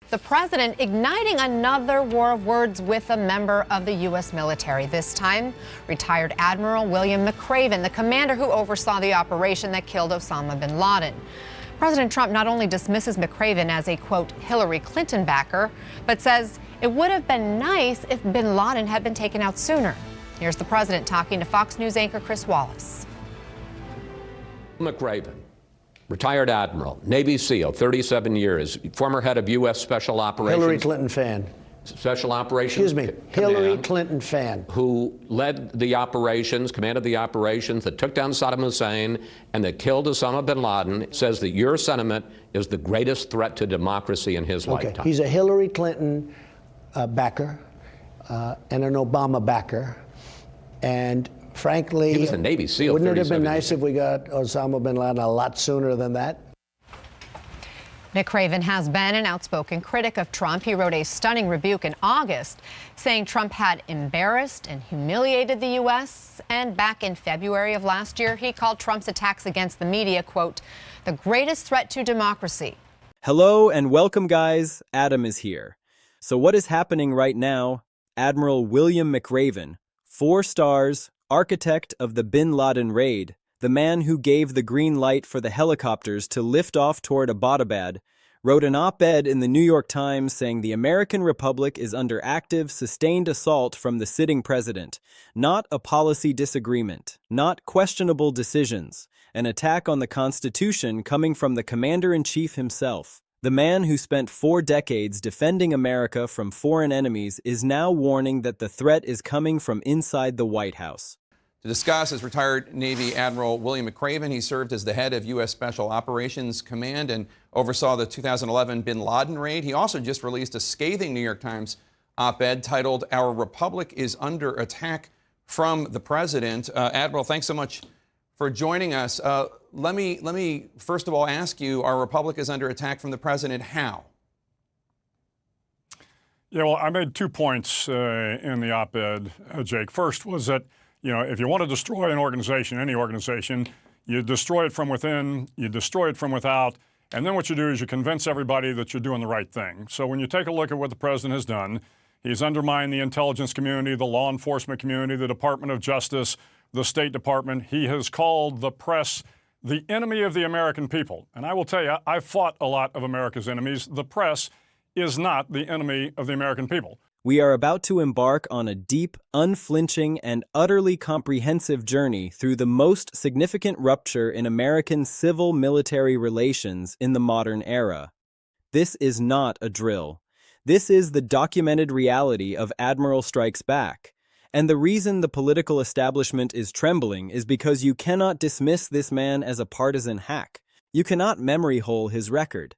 The president igniting another war of words with a member of the U.S. military, this time retired Admiral William McRaven, the commander who oversaw the operation that killed Osama bin Laden. President Trump not only dismisses McRaven as a, quote, Hillary Clinton backer, but says it would have been nice if bin Laden had been taken out sooner. Here's the president talking to Fox News anchor Chris Wallace. McRaven, retired admiral, Navy SEAL, 37 years, former head of U.S. Special Operations. Hillary Clinton fan. Special Operations. Excuse me, Hillary Clinton fan. Who led the operations, commanded the operations that took down Saddam Hussein and that killed Osama bin Laden, says that your sentiment is the greatest threat to democracy in his lifetime. He's a Hillary Clinton backer and an Obama backer. And frankly, he was a Navy SEAL. Wouldn't it have been nice if we got Osama bin Laden a lot sooner than that? McRaven has been an outspoken critic of Trump. He wrote a stunning rebuke in August, saying Trump had embarrassed and humiliated the U.S. And back in February of last year, he called Trump's attacks against the media, quote, the greatest threat to democracy. Hello and welcome, guys. Adam is here. So what is happening right now? Admiral William McRaven, 4 stars, architect of the bin Laden raid, the man who gave the green light for the helicopters to lift off toward Abbottabad, wrote an op-ed in the New York Times saying the American Republic is under active, sustained assault from the sitting president, not a policy disagreement, not questionable decisions, an attack on the Constitution coming from the commander-in-chief himself. The man who spent 4 decades defending America from foreign enemies is now warning that the threat is coming from inside the White House. To discuss is retired Navy Admiral William McRaven. He served as the head of U.S. Special Operations Command and oversaw the 2011 bin Laden raid. He also just released a scathing New York Times op-ed titled, "Our Republic is Under Attack from the President." Admiral, thanks so much for joining us. Let me first of all ask you, our republic is under attack from the president. How? Yeah, well, I made 2 points in the op-ed, Jake. First was that, you know, if you want to destroy an organization, any organization, you destroy it from within, you destroy it from without, and then what you do is you convince everybody that you're doing the right thing. So when you take a look at what the president has done, he's undermined the intelligence community, the law enforcement community, the Department of Justice, the State Department. He has called the press the enemy of the American people. And I will tell you, I've fought a lot of America's enemies. The press is not the enemy of the American people. We are about to embark on a deep, unflinching, and utterly comprehensive journey through the most significant rupture in American civil-military relations in the modern era. This is not a drill. This is the documented reality of Admiral Strikes Back. And the reason the political establishment is trembling is because you cannot dismiss this man as a partisan hack. You cannot memory hole his record.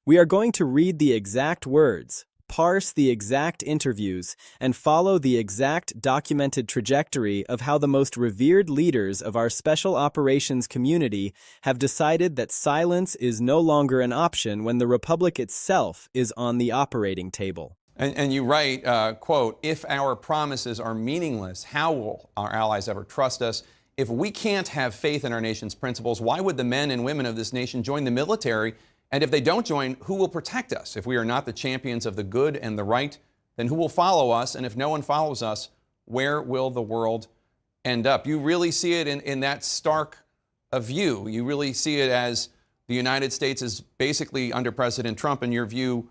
We are going to read the exact words, parse the exact interviews, and follow the exact documented trajectory of how the most revered leaders of our special operations community have decided that silence is no longer an option when the Republic itself is on the operating table. And you write, quote, if our promises are meaningless, how will our allies ever trust us? If we can't have faith in our nation's principles, why would the men and women of this nation join the military? And if they don't join, who will protect us? If we are not the champions of the good and the right, then who will follow us? And if no one follows us, where will the world end up? You really see it in that stark a view. You really see it as the United States is basically, under President Trump, in your view,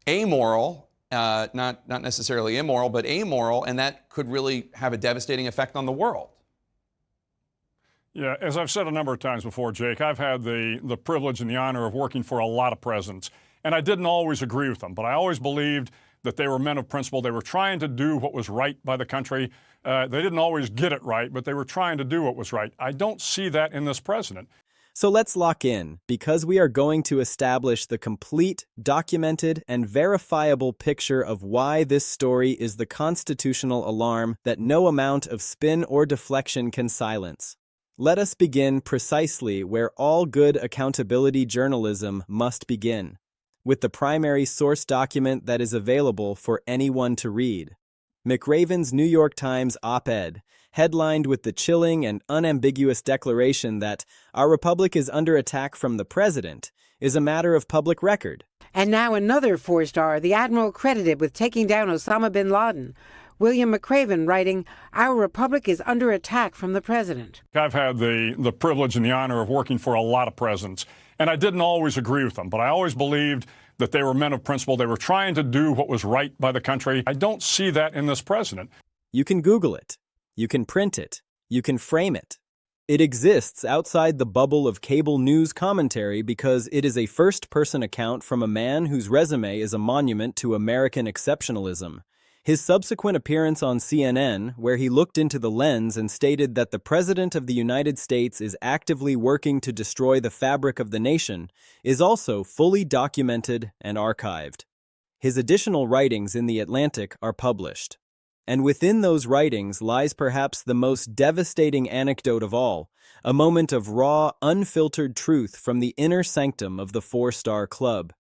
amoral, not necessarily immoral, but amoral, and that could really have a devastating effect on the world. Yeah, as I've said a number of times before, Jake, I've had the privilege and the honor of working for a lot of presidents, and I didn't always agree with them, but I always believed that they were men of principle. They were trying to do what was right by the country. They didn't always get it right, but they were trying to do what was right. I don't see that in this president. So let's lock in, because we are going to establish the complete, documented, and verifiable picture of why this story is the constitutional alarm that no amount of spin or deflection can silence. Let us begin precisely where all good accountability journalism must begin, with the primary source document that is available for anyone to read. McRaven's New York Times op-ed, headlined with the chilling and unambiguous declaration that our republic is under attack from the president, is a matter of public record. And now another four-star, the admiral credited with taking down Osama bin Laden. William McRaven writing, "Our republic is under attack from the president." I've had the privilege and the honor of working for a lot of presidents, and I didn't always agree with them, but I always believed that they were men of principle. They were trying to do what was right by the country. I don't see that in this president. You can Google it. You can print it. You can frame it. It exists outside the bubble of cable news commentary because it is a first-person account from a man whose resume is a monument to American exceptionalism. His subsequent appearance on CNN, where he looked into the lens and stated that the President of the United States is actively working to destroy the fabric of the nation, is also fully documented and archived. His additional writings in The Atlantic are published. And within those writings lies perhaps the most devastating anecdote of all, a moment of raw, unfiltered truth from the inner sanctum of the four-star club.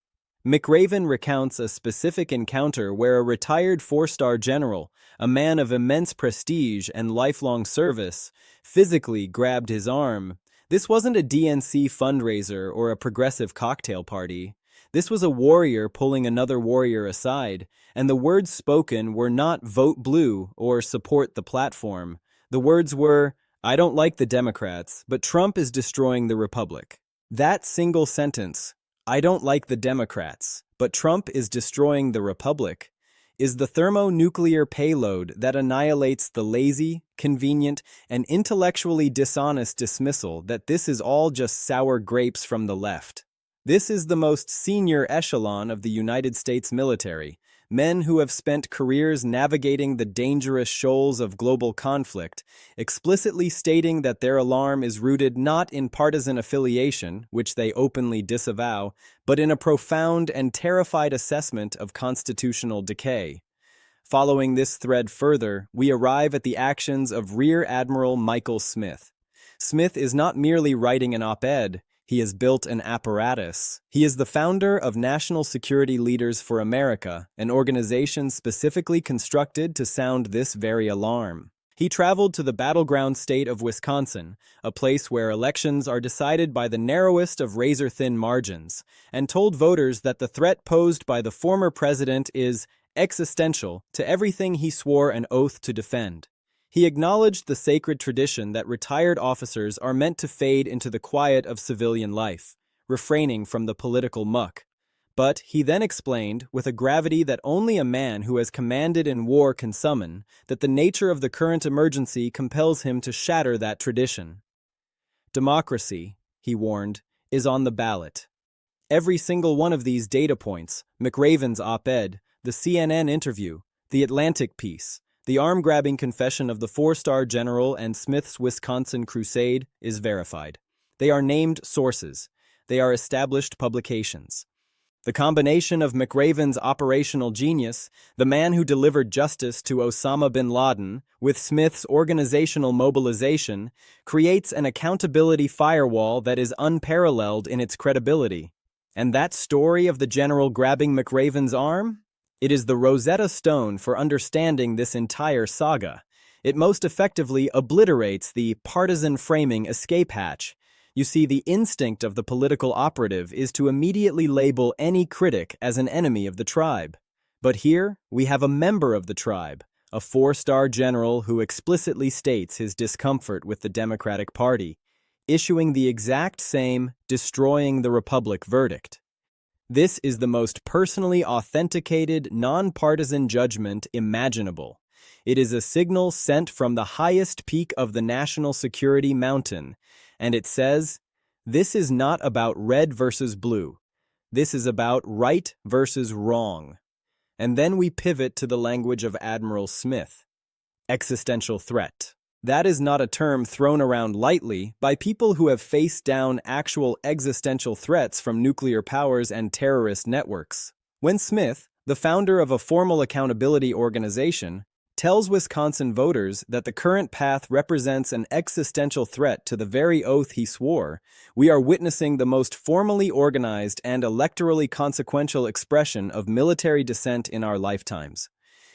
McRaven recounts a specific encounter where a retired four-star general, a man of immense prestige and lifelong service, physically grabbed his arm. This wasn't a DNC fundraiser or a progressive cocktail party. This was a warrior pulling another warrior aside, and the words spoken were not "vote blue" or "support the platform." The words were, "I don't like the Democrats, but Trump is destroying the Republic." That single sentence, "I don't like the Democrats, but Trump is destroying the Republic," is the thermonuclear payload that annihilates the lazy, convenient, and intellectually dishonest dismissal that this is all just sour grapes from the left. This is the most senior echelon of the United States military, men who have spent careers navigating the dangerous shoals of global conflict, explicitly stating that their alarm is rooted not in partisan affiliation, which they openly disavow, but in a profound and terrified assessment of constitutional decay. Following this thread further, we arrive at the actions of Rear Admiral Michael Smith. Smith is not merely writing an op-ed, he has built an apparatus. He is the founder of National Security Leaders for America, an organization specifically constructed to sound this very alarm. He traveled to the battleground state of Wisconsin, a place where elections are decided by the narrowest of razor-thin margins, and told voters that the threat posed by the former president is existential to everything he swore an oath to defend. He acknowledged the sacred tradition that retired officers are meant to fade into the quiet of civilian life, refraining from the political muck. But he then explained, with a gravity that only a man who has commanded in war can summon, that the nature of the current emergency compels him to shatter that tradition. Democracy, he warned, is on the ballot. Every single one of these data points, McRaven's op-ed, the CNN interview, the Atlantic piece, the arm-grabbing confession of the four-star general and Smith's Wisconsin crusade, is verified. They are named sources. They are established publications. The combination of McRaven's operational genius, the man who delivered justice to Osama bin Laden, with Smith's organizational mobilization, creates an accountability firewall that is unparalleled in its credibility. And that story of the general grabbing McRaven's arm? It is the Rosetta Stone for understanding this entire saga. It most effectively obliterates the partisan framing escape hatch. You see, the instinct of the political operative is to immediately label any critic as an enemy of the tribe. But here, we have a member of the tribe, a four-star general who explicitly states his discomfort with the Democratic Party, issuing the exact same destroying the Republic verdict. This is the most personally authenticated, nonpartisan judgment imaginable. It is a signal sent from the highest peak of the national security mountain, and it says, "This is not about red versus blue. This is about right versus wrong." And then we pivot to the language of Admiral Smith. Existential threat. That is not a term thrown around lightly by people who have faced down actual existential threats from nuclear powers and terrorist networks. When Smith, the founder of a formal accountability organization, tells Wisconsin voters that the current path represents an existential threat to the very oath he swore, we are witnessing the most formally organized and electorally consequential expression of military dissent in our lifetimes.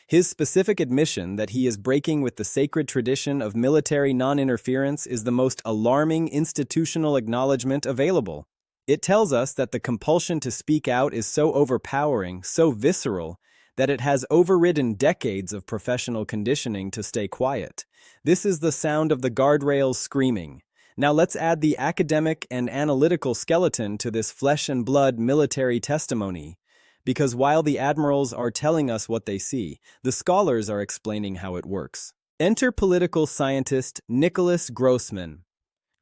His specific admission that he is breaking with the sacred tradition of military non-interference is the most alarming institutional acknowledgement available. It tells us that the compulsion to speak out is so overpowering, so visceral, that it has overridden decades of professional conditioning to stay quiet. This is the sound of the guardrails screaming. Now let's add the academic and analytical skeleton to this flesh and blood military testimony. Because while the admirals are telling us what they see, the scholars are explaining how it works. Enter political scientist Nicholas Grossman.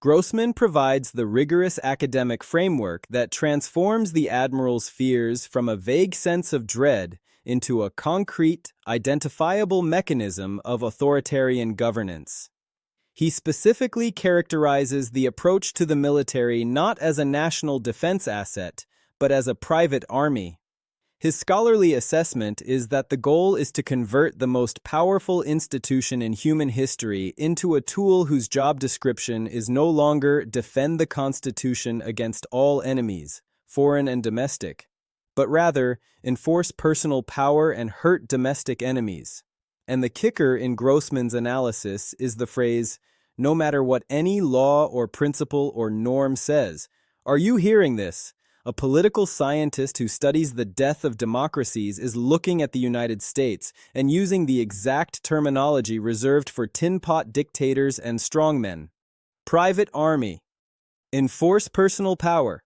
Grossman provides the rigorous academic framework that transforms the admiral's fears from a vague sense of dread into a concrete, identifiable mechanism of authoritarian governance. He specifically characterizes the approach to the military not as a national defense asset, but as a private army. His scholarly assessment is that the goal is to convert the most powerful institution in human history into a tool whose job description is no longer defend the Constitution against all enemies, foreign and domestic, but rather enforce personal power and hurt domestic enemies. And the kicker in Grossman's analysis is the phrase, "No matter what any law or principle or norm says." Are you hearing this? A political scientist who studies the death of democracies is looking at the United States and using the exact terminology reserved for tin-pot dictators and strongmen. Private army. Enforce personal power.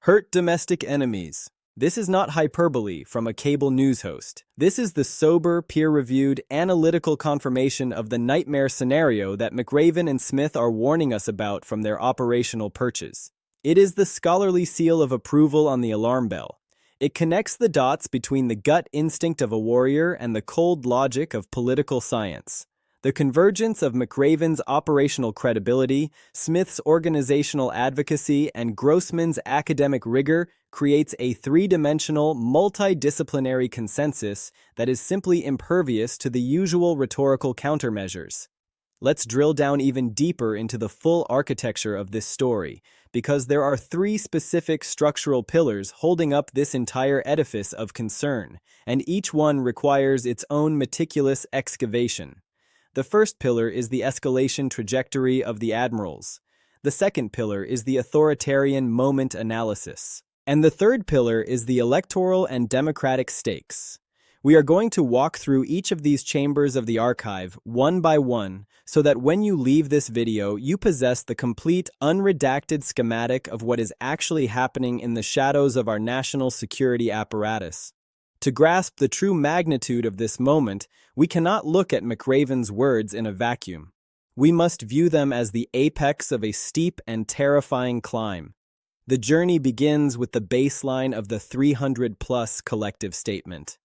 Hurt domestic enemies. This is not hyperbole from a cable news host. This is the sober, peer-reviewed, analytical confirmation of the nightmare scenario that McRaven and Smith are warning us about from their operational perches. It is the scholarly seal of approval on the alarm bell. It connects the dots between the gut instinct of a warrior and the cold logic of political science. The convergence of McRaven's operational credibility, Smith's organizational advocacy, and Grossman's academic rigor creates a three-dimensional, multidisciplinary consensus that is simply impervious to the usual rhetorical countermeasures. Let's drill down even deeper into the full architecture of this story, because there are three specific structural pillars holding up this entire edifice of concern, and each one requires its own meticulous excavation. The first pillar is the escalation trajectory of the admirals. The second pillar is the authoritarian moment analysis. And the third pillar is the electoral and democratic stakes. We are going to walk through each of these chambers of the archive one by one so that when you leave this video, you possess the complete, unredacted schematic of what is actually happening in the shadows of our national security apparatus. To grasp the true magnitude of this moment, we cannot look at McRaven's words in a vacuum. We must view them as the apex of a steep and terrifying climb. The journey begins with the baseline of the 300-plus collective statement.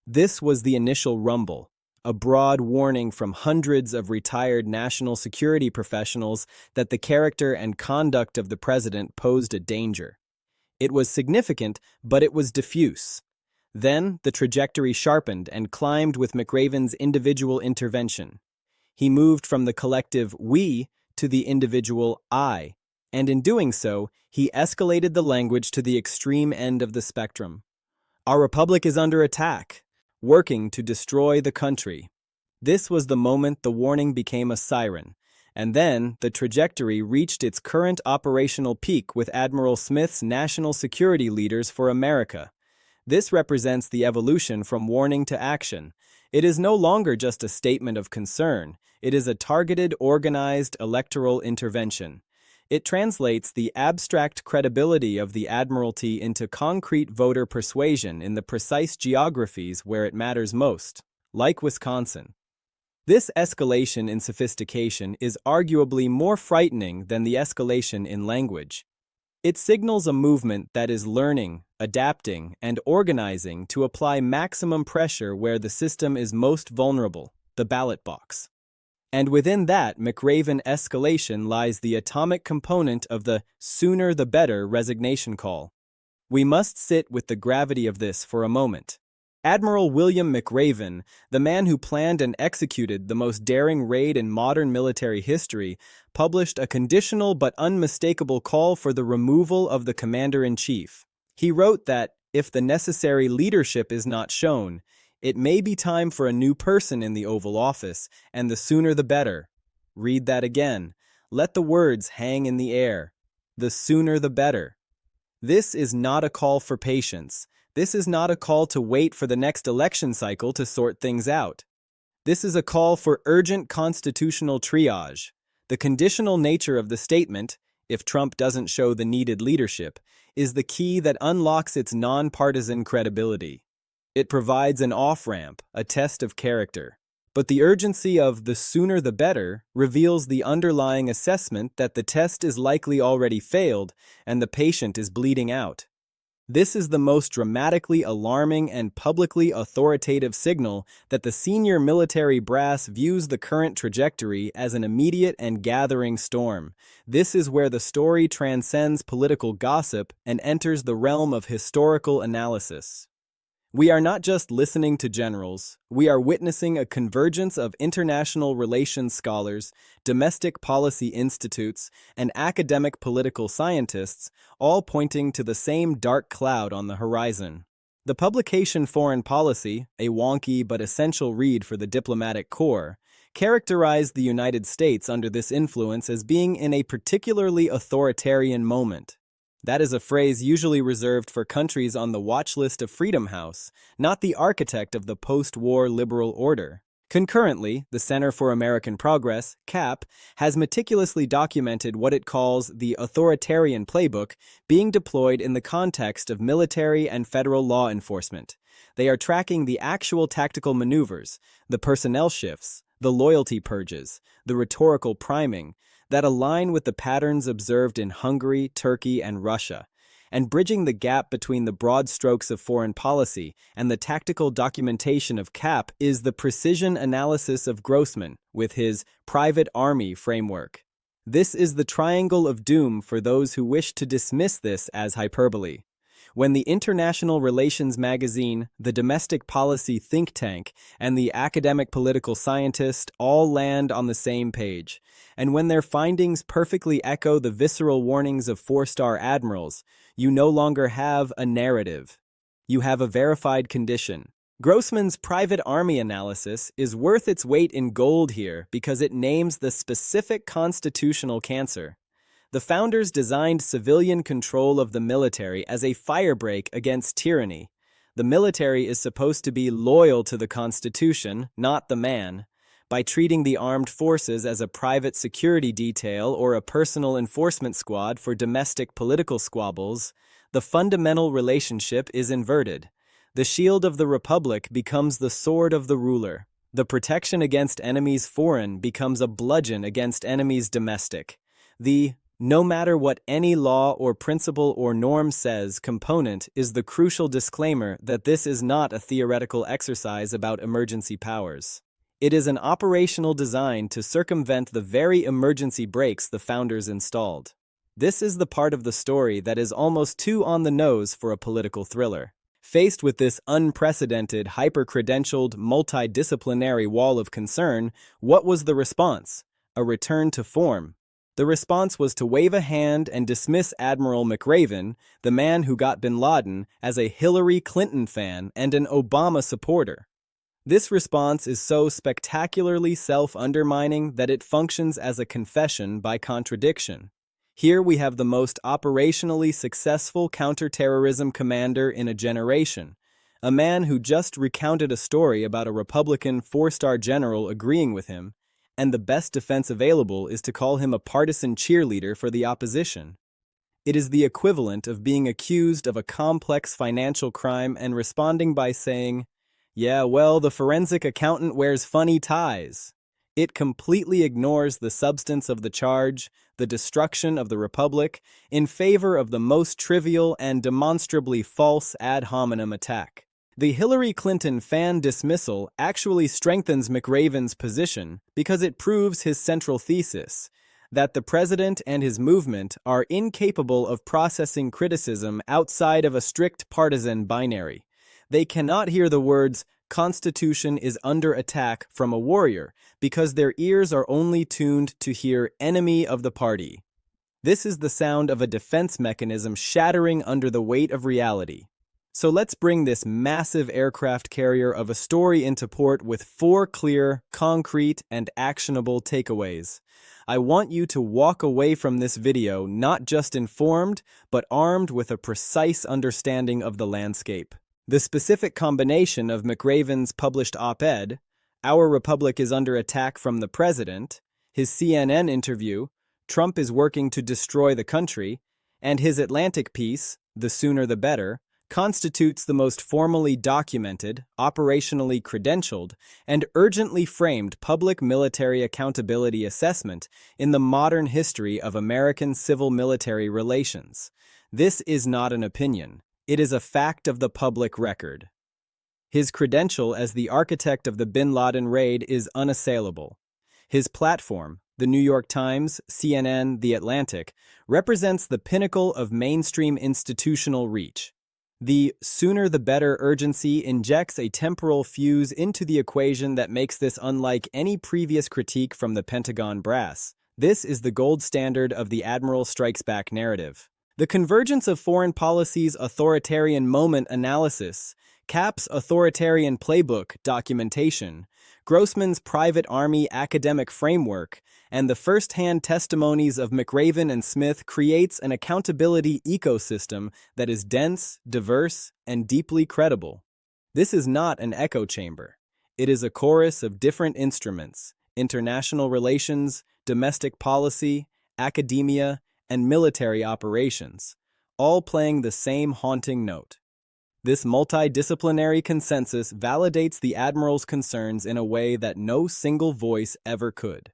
This was the initial rumble, a broad warning from hundreds of retired national security professionals that the character and conduct of the president posed a danger. It was significant, but it was diffuse. Then, the trajectory sharpened and climbed with McRaven's individual intervention. He moved from the collective we to the individual I, and in doing so, he escalated the language to the extreme end of the spectrum. Our republic is under attack, working to destroy the country. This was the moment the warning became a siren, and then the trajectory reached its current operational peak with Admiral Smith's national security leaders for America. This represents the evolution from warning to action. It is no longer just a statement of concern. It is a targeted, organized electoral intervention. It translates the abstract credibility of the Admiralty into concrete voter persuasion in the precise geographies where it matters most, like Wisconsin. This escalation in sophistication is arguably more frightening than the escalation in language. It signals a movement that is learning, adapting, and organizing to apply maximum pressure where the system is most vulnerable, the ballot box. And within that McRaven escalation lies the atomic component of the sooner the better resignation call. We must sit with the gravity of this for a moment. Admiral William McRaven, the man who planned and executed the most daring raid in modern military history, published a conditional but unmistakable call for the removal of the commander-in-chief. He wrote that, if the necessary leadership is not shown, it may be time for a new person in the Oval Office, and the sooner the better. Read that again. Let the words hang in the air. The sooner the better. This is not a call for patience. This is not a call to wait for the next election cycle to sort things out. This is a call for urgent constitutional triage. The conditional nature of the statement, if Trump doesn't show the needed leadership, is the key that unlocks its nonpartisan credibility. It provides an off-ramp, a test of character. But the urgency of the sooner the better reveals the underlying assessment that the test is likely already failed and the patient is bleeding out. This is the most dramatically alarming and publicly authoritative signal that the senior military brass views the current trajectory as an immediate and gathering storm. This is where the story transcends political gossip and enters the realm of historical analysis. We are not just listening to generals, we are witnessing a convergence of international relations scholars, domestic policy institutes, and academic political scientists, all pointing to the same dark cloud on the horizon. The publication Foreign Policy, a wonky but essential read for the diplomatic corps, characterized the United States under this influence as being in a particularly authoritarian moment. That is a phrase usually reserved for countries on the watch list of Freedom House, not the architect of the post-war liberal order. Concurrently, the Center for American Progress, CAP, has meticulously documented what it calls the authoritarian playbook being deployed in the context of military and federal law enforcement. They are tracking the actual tactical maneuvers, the personnel shifts, the loyalty purges, the rhetorical priming, that align with the patterns observed in Hungary, Turkey, and Russia, and bridging the gap between the broad strokes of foreign policy and the tactical documentation of CAP is the precision analysis of Grossman with his private army framework. This is the triangle of doom for those who wish to dismiss this as hyperbole. When the international relations magazine, the domestic policy think tank, and the academic political scientist all land on the same page, and when their findings perfectly echo the visceral warnings of four-star admirals, you no longer have a narrative. You have a verified condition. Grossman's private army analysis is worth its weight in gold here because it names the specific constitutional cancer. The founders designed civilian control of the military as a firebreak against tyranny. The military is supposed to be loyal to the Constitution, not the man. By treating the armed forces as a private security detail or a personal enforcement squad for domestic political squabbles, the fundamental relationship is inverted. The shield of the republic becomes the sword of the ruler. The protection against enemies foreign becomes a bludgeon against enemies domestic. The no matter what any law or principle or norm says component is the crucial disclaimer that this is not a theoretical exercise about emergency powers. It is an operational design to circumvent the very emergency brakes the founders installed. This is the part of the story that is almost too on the nose for a political thriller. Faced with this unprecedented, hyper-credentialed, multidisciplinary wall of concern, what was the response? A return to form. The response was to wave a hand and dismiss Admiral McRaven, the man who got bin Laden, as a Hillary Clinton fan and an Obama supporter. This response is so spectacularly self-undermining that it functions as a confession by contradiction. Here we have the most operationally successful counterterrorism commander in a generation, a man who just recounted a story about a Republican four-star general agreeing with him, and the best defense available is to call him a partisan cheerleader for the opposition. It is the equivalent of being accused of a complex financial crime and responding by saying, "Yeah, well, the forensic accountant wears funny ties." It completely ignores the substance of the charge, the destruction of the republic, in favor of the most trivial and demonstrably false ad hominem attack. The Hillary Clinton fan dismissal actually strengthens McRaven's position because it proves his central thesis, that the president and his movement are incapable of processing criticism outside of a strict partisan binary. They cannot hear the words, "Constitution is under attack" from a warrior because their ears are only tuned to hear "enemy of the party." This is the sound of a defense mechanism shattering under the weight of reality. So let's bring this massive aircraft carrier of a story into port with 4 clear, concrete, and actionable takeaways. I want you to walk away from this video not just informed, but armed with a precise understanding of the landscape. The specific combination of McRaven's published op-ed, "Our Republic is under attack from the President," his CNN interview, "Trump is working to destroy the country," and his Atlantic piece, "The Sooner the Better," constitutes the most formally documented, operationally credentialed, and urgently framed public military accountability assessment in the modern history of American civil-military relations. This is not an opinion. It is a fact of the public record. His credential as the architect of the bin Laden raid is unassailable. His platform, the New York Times, CNN, The Atlantic, represents the pinnacle of mainstream institutional reach. The "sooner the better" urgency injects a temporal fuse into the equation that makes this unlike any previous critique from the Pentagon brass. This is the gold standard of the Admiral Strikes Back narrative. The convergence of foreign policy's authoritarian moment analysis, Cap's authoritarian playbook documentation, Grossman's private army academic framework, and the first-hand testimonies of McRaven and Smith creates an accountability ecosystem that is dense, diverse, and deeply credible. This is not an echo chamber. It is a chorus of different instruments: international relations, domestic policy, academia, and military operations, all playing the same haunting note. This multidisciplinary consensus validates the Admiral's concerns in a way that no single voice ever could.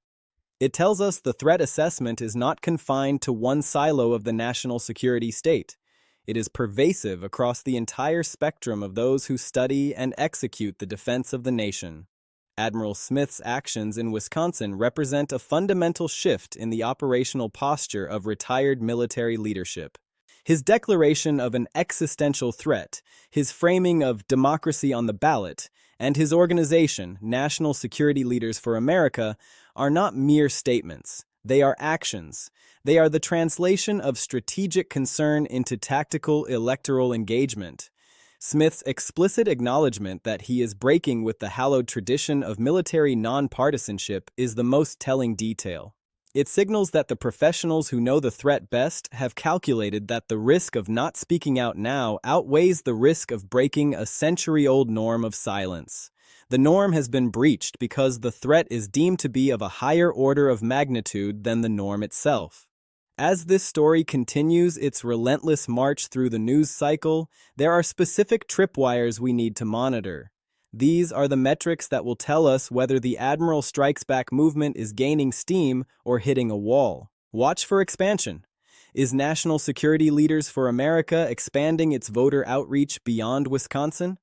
It tells us the threat assessment is not confined to one silo of the national security state. It is pervasive across the entire spectrum of those who study and execute the defense of the nation. Admiral Smith's actions in Wisconsin represent a fundamental shift in the operational posture of retired military leadership. His declaration of an existential threat, his framing of democracy on the ballot, and his organization, National Security Leaders for America, are not mere statements. They are actions. They are the translation of strategic concern into tactical electoral engagement. Smith's explicit acknowledgement that he is breaking with the hallowed tradition of military nonpartisanship is the most telling detail. It signals that the professionals who know the threat best have calculated that the risk of not speaking out now outweighs the risk of breaking a century-old norm of silence. The norm has been breached because the threat is deemed to be of a higher order of magnitude than the norm itself. As this story continues its relentless march through the news cycle, there are specific tripwires we need to monitor. These are the metrics that will tell us whether the Admiral Strikes Back movement is gaining steam or hitting a wall. Watch for expansion. Is National Security Leaders for America expanding its voter outreach beyond Wisconsin?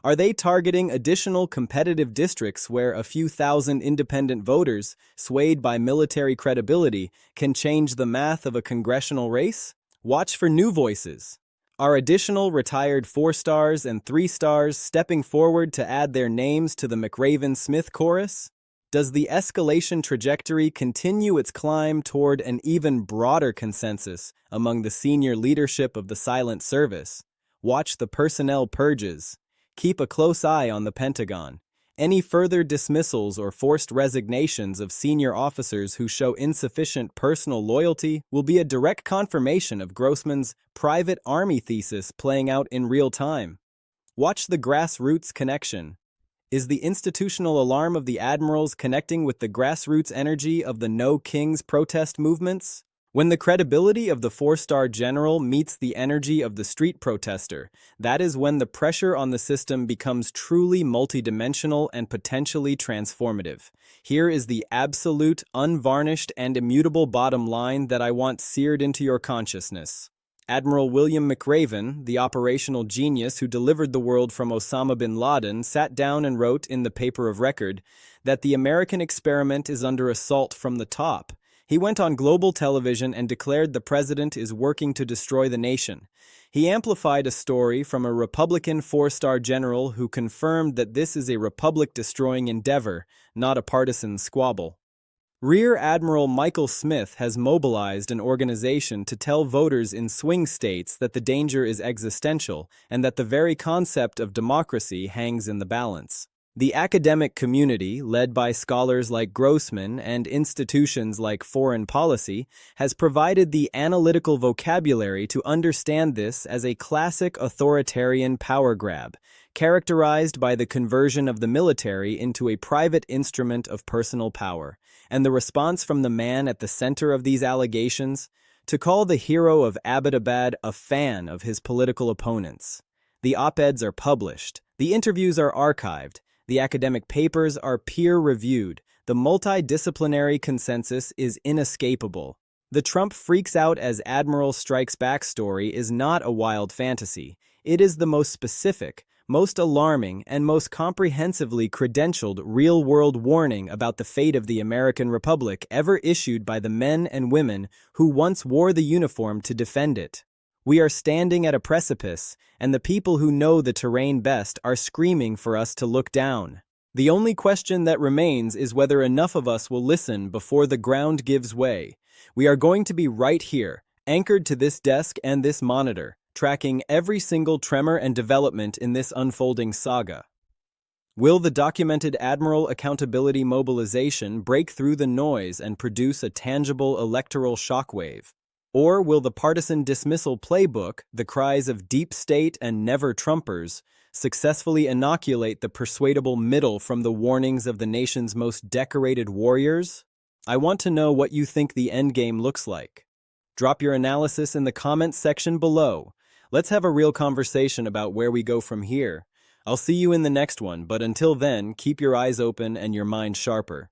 Are they targeting additional competitive districts where a few thousand independent voters, swayed by military credibility, can change the math of a congressional race? Watch for new voices. Are additional retired 4-stars and 3-stars stepping forward to add their names to the McRaven-Smith chorus? Does the escalation trajectory continue its climb toward an even broader consensus among the senior leadership of the silent service? Watch the personnel purges. Keep a close eye on the Pentagon. Any further dismissals or forced resignations of senior officers who show insufficient personal loyalty will be a direct confirmation of Grossman's private army thesis playing out in real time. Watch the grassroots connection. Is the institutional alarm of the admirals connecting with the grassroots energy of the No Kings protest movements? When the credibility of the 4-star general meets the energy of the street protester, that is when the pressure on the system becomes truly multidimensional and potentially transformative. Here is the absolute, unvarnished, and immutable bottom line that I want seared into your consciousness. Admiral William McRaven, the operational genius who delivered the world from Osama bin Laden, sat down and wrote in the paper of record that the American experiment is under assault from the top. He went on global television and declared the president is working to destroy the nation. He amplified a story from a Republican 4-star general who confirmed that this is a republic-destroying endeavor, not a partisan squabble. Rear Admiral Michael Smith has mobilized an organization to tell voters in swing states that the danger is existential and that the very concept of democracy hangs in the balance. The academic community, led by scholars like Grossman and institutions like Foreign Policy, has provided the analytical vocabulary to understand this as a classic authoritarian power grab, characterized by the conversion of the military into a private instrument of personal power. And the response from the man at the center of these allegations? To call the hero of Abbottabad a fan of his political opponents. The op-eds are published, the interviews are archived, the academic papers are peer-reviewed, the multidisciplinary consensus is inescapable. The Trump freaks out as Admiral strikes back story is not a wild fantasy. It is the most specific, most alarming, and most comprehensively credentialed real-world warning about the fate of the American Republic ever issued by the men and women who once wore the uniform to defend it. We are standing at a precipice, and the people who know the terrain best are screaming for us to look down. The only question that remains is whether enough of us will listen before the ground gives way. We are going to be right here, anchored to this desk and this monitor, tracking every single tremor and development in this unfolding saga. Will the documented Admiral accountability mobilization break through the noise and produce a tangible electoral shockwave? Or will the partisan dismissal playbook, the cries of deep state and never Trumpers, successfully inoculate the persuadable middle from the warnings of the nation's most decorated warriors? I want to know what you think the endgame looks like. Drop your analysis in the comments section below. Let's have a real conversation about where we go from here. I'll see you in the next one, but until then, keep your eyes open and your mind sharper.